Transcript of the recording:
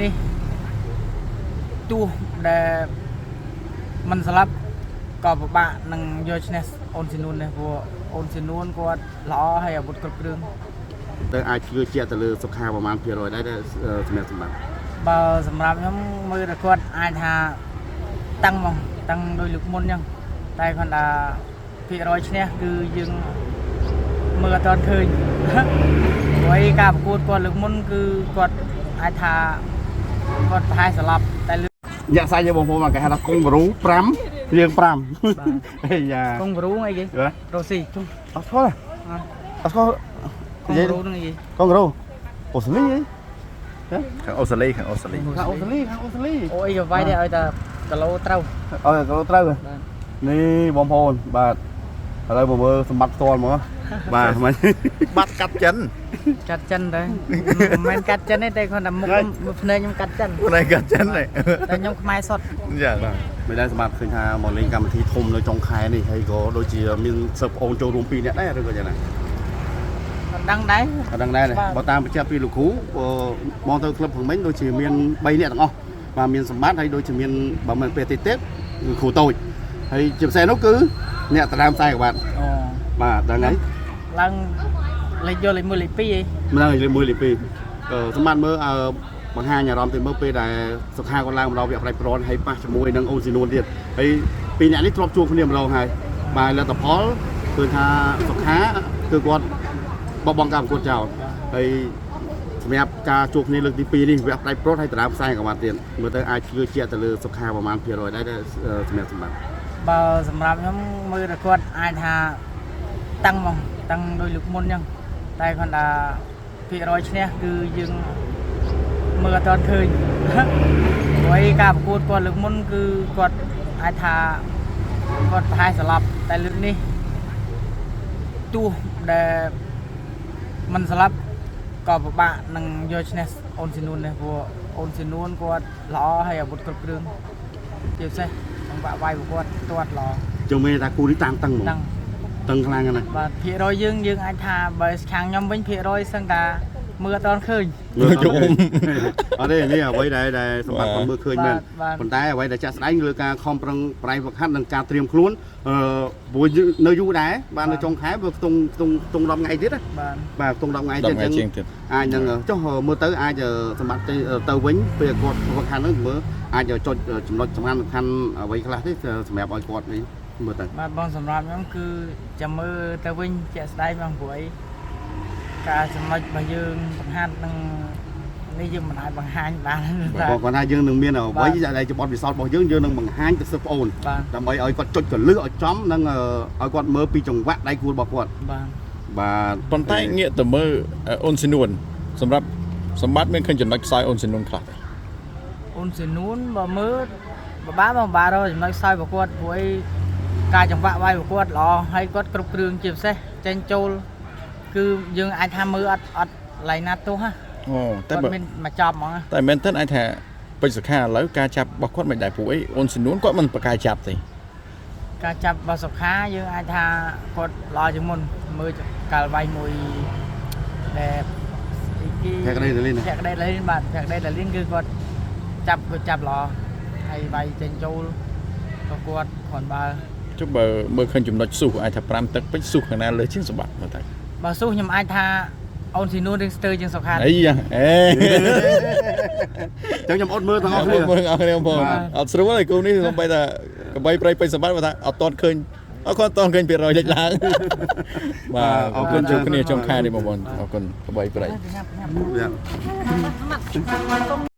នេះទោះដែលមិនស្លាប់ក៏ពិបាកនឹងយកឈ្នះអូនស៊ីនួនដែរព្រោះអូនស៊ីនួនគាត់ល្អហើយអាវុធគ្រប់គ្រឿងទៅអាចជឿជាក់ទៅលើសុខាប្រមាណ%ដែរសម្រាប់សម្បត្តិបើសម្រាប់ខ្ញុំមើលតែគាត់អាចថាតាំងមកតាំងដោយលើកមុនអញ្ចឹងតែគាត់ថាភាគរយឈ្នះគឺយើងមើលអត់ទាន់ឃើញព្រោះការប្រកួតគាត់លើកមុនគឺគាត់អាចថាគាត់ប្រហែលស្លាប់តែលើញាក់សាច់យើងបងប្អូនមកគេហៅថាកុងបរូ5រៀង5ហេយ៉ាកុងបរូអីគេរ៉ូស៊ីជុំអត់ខុសអត់ខុសកុងបរូនឹងអីកុងបរូអូស្លីអីខាងអូស្ត្រាលីខាងអូស្ត្រាលីអូអីក៏វាយដែរឲ្យតែគីឡូត្រូវឲ្យគីឡូត្រូវនេះបងប្អូនបាទឥឡូវមកមើលសម្បត្តិផ្ទាល់ហ្មងបាទមិនបាត់កាត់ចិនកាត់ចិនទៅមិនមែនកាត់ចិនទេតែគាត់តែមុខភ្នែកខ្ញុំកាត់ចិនភ្នែកកាត់ចិនទេតែខ្ញុំខ្មែរសុទ្ធចាបាទមិនដែលសម្បត្តិឃើញថាមកលេងកម្មវិធីធំនៅចុងខែនេះហើយក៏ដូចជាមានសិស្សប្អូនចូលរួម2នាក់ដែរឬក៏យ៉ាងណាអត់ដឹងដែរបើតាមបញ្ជាក់ពីលោកគ្រូមកទៅក្លឹបហ្នឹងមិញដូចជាមាន3នាក់ទាំងអស់បាទមានសម្បត្តិហើយដូចជាមានបើមិនពេលតិចទៀតគ្រូតូចហើយជាពិសេសនោះគឺអ្នកតារាមខ្សែក្បាត់អូបាទដល់ថ្ងៃឡើងលេខយកលេខ1លេខ2អីមិនដឹងលេខ1លេខ2សម្បត្តិមើលបង្ហាញអារម្មណ៍ទៅមើលពេលដែលសុខាគាត់ឡើងមកដល់វគ្គផ្នែកប្រនហើយប៉ះជាមួយនឹងអូនស៊ីនួនទៀតហើយ2អ្នកនេះធ្លាប់ជួបគ្នាម្ដងហើយបាទលទ្ធផលគឺថាសុខាគឺគាត់បបងការប្រកួតចោលហើយសម្រាប់ការជួបគ្នាលើកទី2នេះវគ្គផ្នែកប្រនហើយតារាផ្សាយក៏បានទៀតមើលទៅអាចជឿជាក់ទៅលើសុខាប្រមាណ%ដែរសម្រាប់សម្បត្តិបើសម្រាប់ខ្ញុំមើលតែគាត់អាចថាតាំងមកតាំងដោយលើកមុនអញ្ចឹងតែគាត់ថាភាគរយឈ្នះគឺយើងមើលអត់ទាន់ឃើញព្រោះការប្រកួតគាត់លើកមុនគឺគាត់អាចថាគាត់ប្រហែលស្លាប់តែលើកនេះទោះដែលមិនស្លាប់ក៏ពិបាកនឹងយកឈ្នះអូនស៊ីនួនដែរព្រោះអូនស៊ីនួនគាត់ល្អហើយអាវុធគ្រប់គ្រឿងជាពិសេសក្នុងបាក់វាយរបស់គាត់ទាត់ល្អជុំមេថាគូនេះតាំងតឹងហ្មងតឹងខ្លាំងណាស់បាទភាគរយយើងអាចថាបើខាងខ្ញុំវិញភាគរយសឹងតាមើលអត់ដល់ឃើញមើលជុំអត់ទេនេះអ្វីដែលសម្បត្តិគាត់មើលឃើញមែនប៉ុន្តែអ្វីដែលចាក់ស្ដែងលើការខំប្រឹងប្រែងវឹកហាត់និងការត្រៀមខ្លួនព្រោះនៅយូរដែរបាទនៅចុងខែវាខ្ទង់10ថ្ងៃទៀតណាបាទខ្ទង់10ថ្ងៃទៀតអញ្ចឹងអាចនឹងចុះមើលទៅអាចសម្បត្តិទៅវិញពេលគាត់វឹកហាត់ហ្នឹងមើលអាចចុចចំណុចសំខាន់អ្វីខ្លះទេសម្រាប់ឲ្យគាត់នេះមើលទៅបាទបងសម្រាប់ខ្ញុំគឺចាំមើលទៅវិញជាក់ស្ដែងបងព្រោះការចំណុចរបស់យើងបង្ហាត់នឹងនេះយើងមិនអាចបង្ហាញបានគាត់ថាយើងនឹងមានអ្វីដែលជាបទពិសោធន៍របស់យើងនឹងបង្ហាញទៅសិស្សប្អូនដើម្បីឲ្យគាត់ចុចកលឹះឲ្យចំនិងឲ្យគាត់មើលពីចង្វាក់ដៃគូរបស់គាត់បាទប៉ុន្តែងាកទៅមើលអូនស៊ីនួនសម្រាប់សម្បត្តិមានឃើញចំណុចខ្សោយអូនស៊ីនួនខ្លះអូនស៊ីនួនបើមើលបាទចំណុចខ្សោយរបស់គាត់ព្រោះការចង្វាក់វាយរបស់គាត់ល្អហើយគាត់គ្រប់គ្រឿងជាពិសេសចេញចូលគឺយើងអាចថាមើលអត់ឡៃណាត់ទោះហ៎អូតែមិនមកចប់ហ្មងតែមែនតើអាចថាពេជ្រសុខាឥឡូវការចាប់របស់គាត់មិនដែរពួកអីអូនស៊ីនួនគាត់មិនប្រកាយចាប់ទេការចាប់របស់សុខាយើងអាចថាគាត់ល្អជាងមុនមើលកាលវាយមួយដែលភក្តីដលីនបាទភក្តីដលីនគឺគាត់ចាប់ល្អហើយវាយចេញចូលក៏គាត់គ្រាន់បើចុះបើមើលឃើញចំណុចស៊ូអាចថា5ទឹកពេជ្រស៊ូខាងណាលើជាងសម្បត្តិមើលទៅបើស៊ូខ្ញុំអាចថាអូនស៊ីនួនរឿងស្ទើរជាងសុខាអីយ៉ាចឹងខ្ញុំអត់មើលទាំងអស់គ្នាមើលអស់គ្នាបងអត់ស្រួលទេគូនេះសំបីថាកបីប្រៃពេជ្រសម្បត្តិថាអត់តន់ឃើញអត់គាត់តន់ឃើញ%លេចឡើងបាទអរគុណជួបគ្នាចុងខែនេះបងប្អូនអរគុណកបីប្រៃ